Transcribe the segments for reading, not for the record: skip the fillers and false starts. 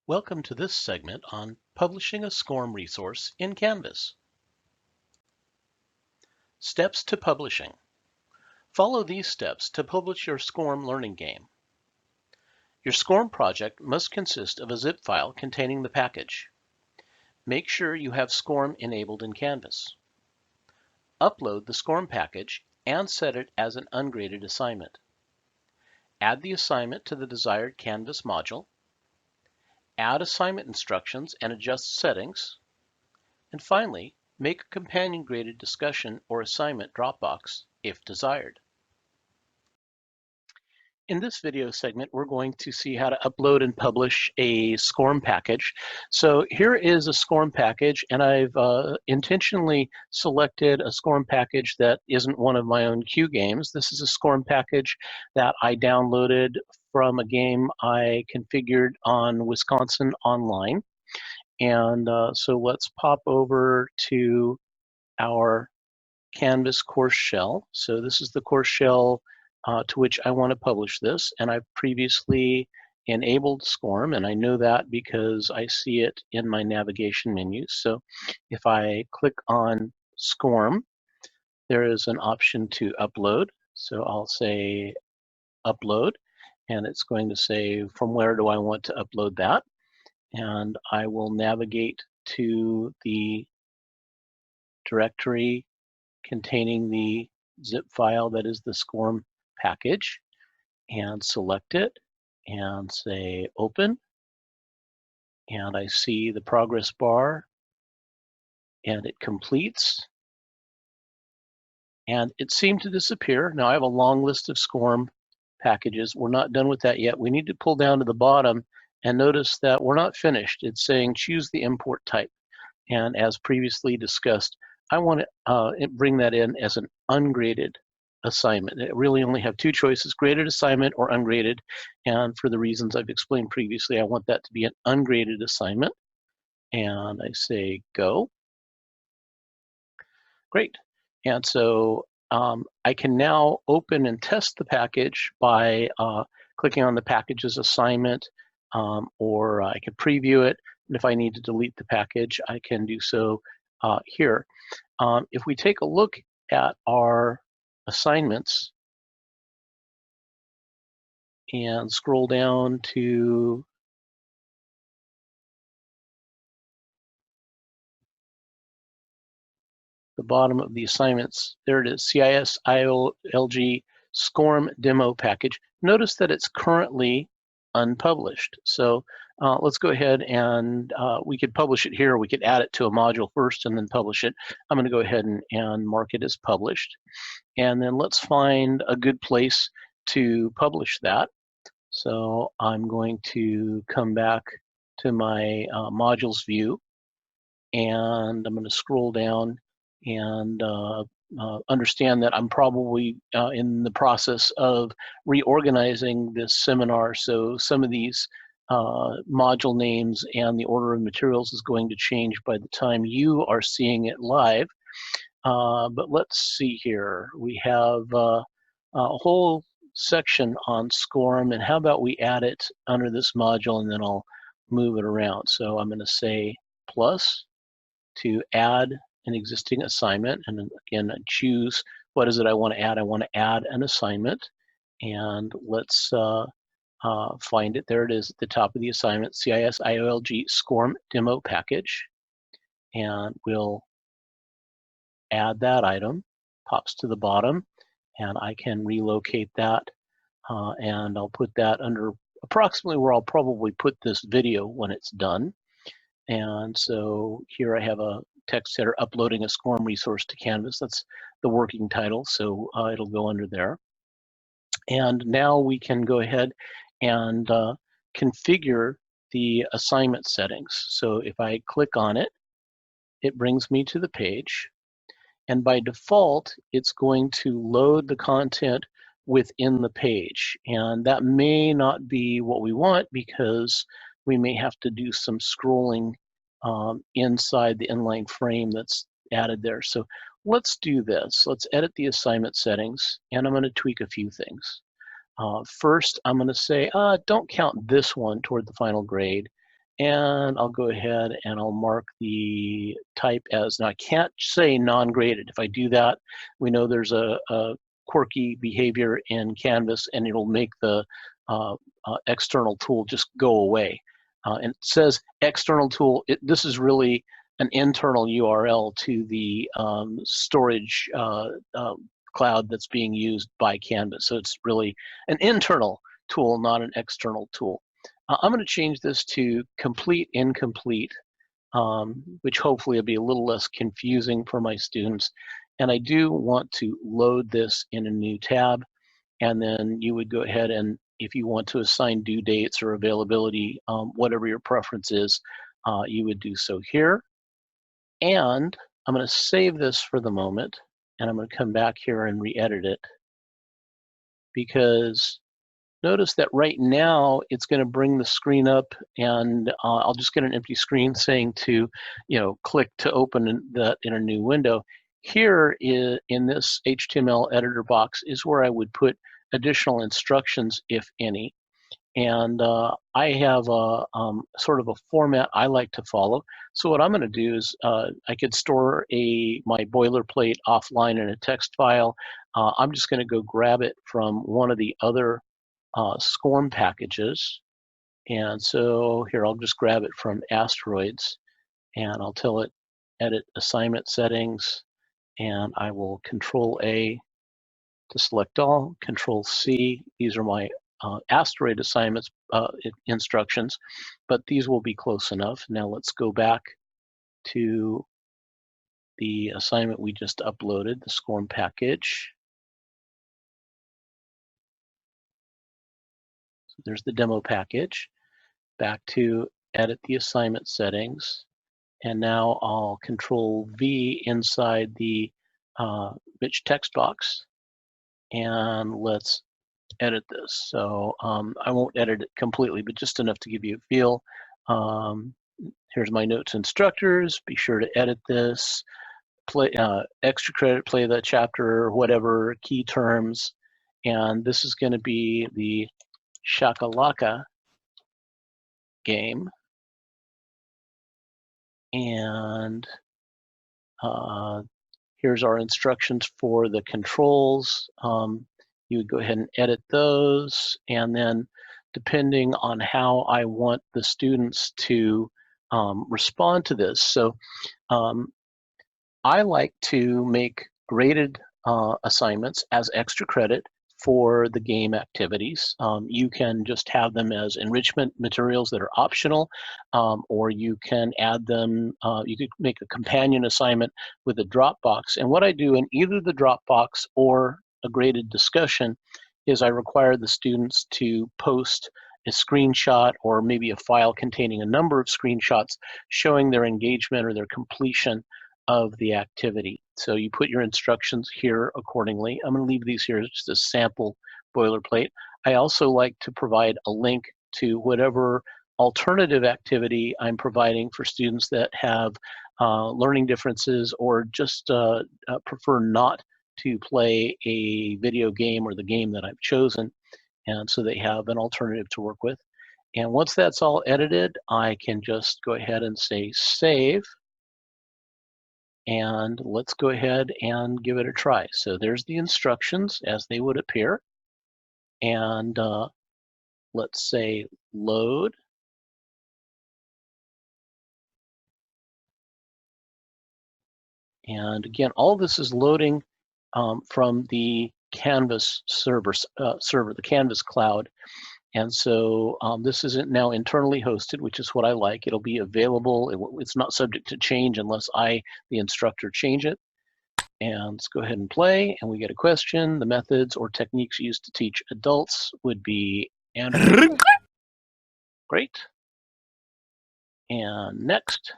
Welcome to this segment on publishing a SCORM resource in Canvas. Steps to publishing. Follow these steps to publish your SCORM learning game. Your SCORM project must consist of a zip file containing the package. Make sure you have SCORM enabled in Canvas. Upload the SCORM package and set it as an ungraded assignment. Add the assignment to the desired Canvas module. Add assignment instructions and adjust settings. And finally, make a companion graded discussion or assignment Dropbox if desired. In this video segment, we're going to see how to upload and publish a SCORM package. So here is a SCORM package, and I've intentionally selected a SCORM package that isn't one of my own Q games. This is a SCORM package that I downloaded from a game I configured on Wisconsin Online. And so let's pop over to our Canvas course shell. So this is the course shell to which I want to publish this, and I've previously enabled SCORM, and I know that because I see it in my navigation menu. So if I click on SCORM, there is an option to upload. So I'll say upload, and it's going to say from where do I want to upload that, and I will navigate to the directory containing the zip file that is the SCORM package, and select it and say open, and I see the progress bar and it completes, and it seemed to disappear. Now I have a long list of SCORM packages. We're not done with that yet. We need to pull down to the bottom and notice that we're not finished. It's saying choose the import type, and as previously discussed, I want to bring that in as an ungraded assignment. It really only have two choices, graded assignment or ungraded, and for the reasons I've explained previously, I want that to be an ungraded assignment, and I say go. Great, and so I can now open and test the package by clicking on the packages assignment, or I can preview it, and if I need to delete the package, I can do so here. If we take a look at our assignments and scroll down to the bottom of the assignments, there it is, CIS-IOLG SCORM demo package. Notice that it's currently unpublished. So let's go ahead and we could publish it here. We could add it to a module first and then publish it. I'm going to go ahead and mark it as published. And then let's find a good place to publish that. So I'm going to come back to my modules view, and I'm going to scroll down and understand that I'm probably in the process of reorganizing this seminar. So some of these module names and the order of materials is going to change by the time you are seeing it live. But let's see here. We have a whole section on SCORM, and how about we add it under this module, and then I'll move it around. So I'm going to say plus to add an existing assignment, and again I choose what is it I want to add. I want to add an assignment, and let's find it. There it is at the top of the assignment, CIS-IOLG SCORM demo package, and we'll add that item. Pops to the bottom, and I can relocate that, and I'll put that under approximately where I'll probably put this video when it's done. And so here I have a text header, uploading a SCORM resource to Canvas. That's the working title, so it'll go under there. And now we can go ahead and configure the assignment settings. So if I click on it, it brings me to the page. And by default, it's going to load the content within the page. And that may not be what we want, because we may have to do some scrolling inside the inline frame that's added there. So let's do this. Let's edit the assignment settings, and I'm going to tweak a few things. First, I'm going to say, don't count this one toward the final grade. And I'll go ahead and I'll mark the type as, now I can't say non-graded. If I do that, we know there's a quirky behavior in Canvas and it'll make the external tool just go away. And it says external tool, this is really an internal URL to the storage cloud that's being used by Canvas. So it's really an internal tool, not an external tool. I'm going to change this to complete incomplete, which hopefully will be a little less confusing for my students. And I do want to load this in a new tab. And then you would go ahead and, if you want to assign due dates or availability, whatever your preference is, you would do so here. And I'm going to save this for the moment. And I'm going to come back here and re-edit it, because notice that right now it's going to bring the screen up, and I'll just get an empty screen saying to, click to open that in a new window. Here in this HTML editor box is where I would put additional instructions, if any. And I have a sort of a format I like to follow. So what I'm going to do is I could store my boilerplate offline in a text file. I'm just going to go grab it from one of the other SCORM packages. And so here, I'll just grab it from asteroids, and I'll tell it edit assignment settings, and I will Control A to select all, Control C. These are my asteroid assignments instructions, but these will be close enough. Now let's go back to the assignment we just uploaded, the SCORM package. So there's the demo package. Back to edit the assignment settings. And now I'll Control V inside the rich text box. And let's edit this. So I won't edit it completely, but just enough to give you a feel. Here's my notes instructors. Be sure to edit this. Play extra credit, play that chapter, whatever, key terms. And this is going to be the Shakalaka game. And here's our instructions for the controls. You would go ahead and edit those, and then depending on how I want the students to respond to this. So I like to make graded assignments as extra credit for the game activities. You can just have them as enrichment materials that are optional, or you can add them, you could make a companion assignment with a Dropbox. And what I do in either the Dropbox or a graded discussion is I require the students to post a screenshot or maybe a file containing a number of screenshots showing their engagement or their completion of the activity. So you put your instructions here accordingly. I'm going to leave these here as just a sample boilerplate. I also like to provide a link to whatever alternative activity I'm providing for students that have learning differences or just prefer not to play a video game or the game that I've chosen. And so they have an alternative to work with. And once that's all edited, I can just go ahead and say save. And let's go ahead and give it a try. So there's the instructions as they would appear. And let's say load. And again, all this is loading from the Canvas server, the Canvas cloud. And so this isn't now internally hosted, which is what I like. It'll be available. It's not subject to change unless I, the instructor, change it. And let's go ahead and play, and we get a question. The methods or techniques used to teach adults would be great. And next.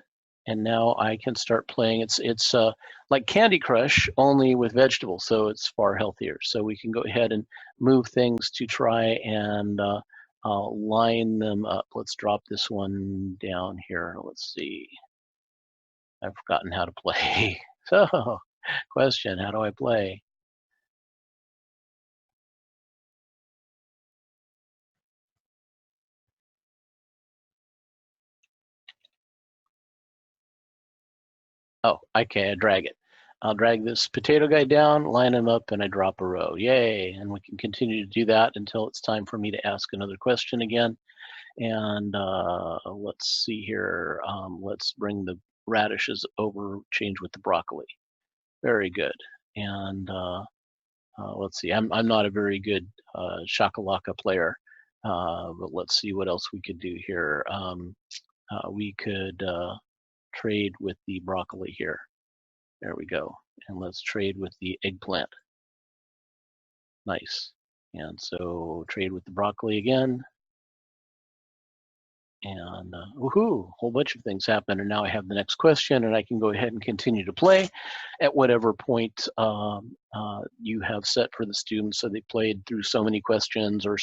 And now I can start playing. It's like Candy Crush, only with vegetables, so it's far healthier. So we can go ahead and move things to try and line them up. Let's drop this one down here. Let's see. I've forgotten how to play. So, question, how do I play? Oh, okay, I drag it. I'll drag this potato guy down, line him up, and I drop a row. Yay, and we can continue to do that until it's time for me to ask another question again. And let's see here. Let's bring the radishes over, change with the broccoli. Very good. And let's see, I'm not a very good shakalaka player, but let's see what else we could do here. We could trade with the broccoli here. There we go. And let's trade with the eggplant. Nice. And so trade with the broccoli again. And woohoo, a whole bunch of things happen. And now I have the next question, and I can go ahead and continue to play at whatever point you have set for the students. So they played through so many questions or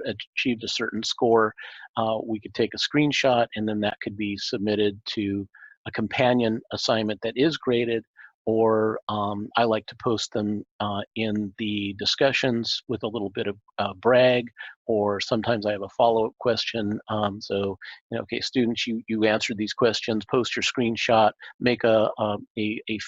achieved a certain score. We could take a screenshot, and then that could be submitted to a companion assignment that is graded, or I like to post them in the discussions with a little bit of brag, or sometimes I have a follow-up question. So, okay, students, you answered these questions, post your screenshot, make a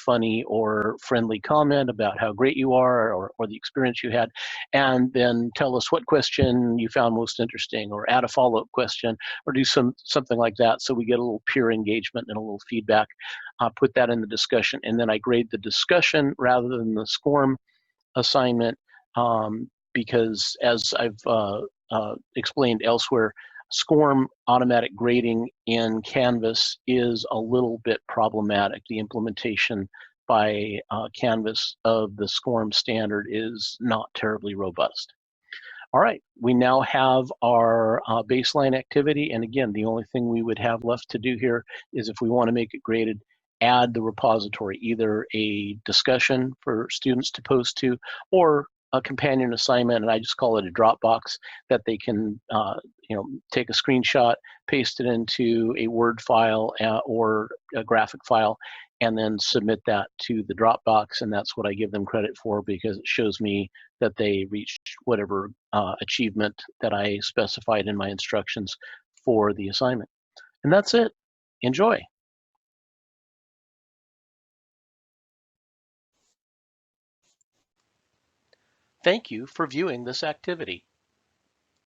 funny or friendly comment about how great you are or the experience you had, and then tell us what question you found most interesting, or add a follow-up question, or do something like that, so we get a little peer engagement and a little feedback. Put that in the discussion, and then I grade the discussion rather than the SCORM assignment, because as I've explained elsewhere, SCORM automatic grading in Canvas is a little bit problematic. The implementation by Canvas of the SCORM standard is not terribly robust. All right, we now have our baseline activity, and again, the only thing we would have left to do here is, if we want to make it graded, add the repository, either a discussion for students to post to, or a companion assignment, and I just call it a Dropbox, that they can take a screenshot, paste it into a Word file or a graphic file, and then submit that to the Dropbox, and that's what I give them credit for, because it shows me that they reached whatever achievement that I specified in my instructions for the assignment. And that's it. Enjoy. Thank you for viewing this activity.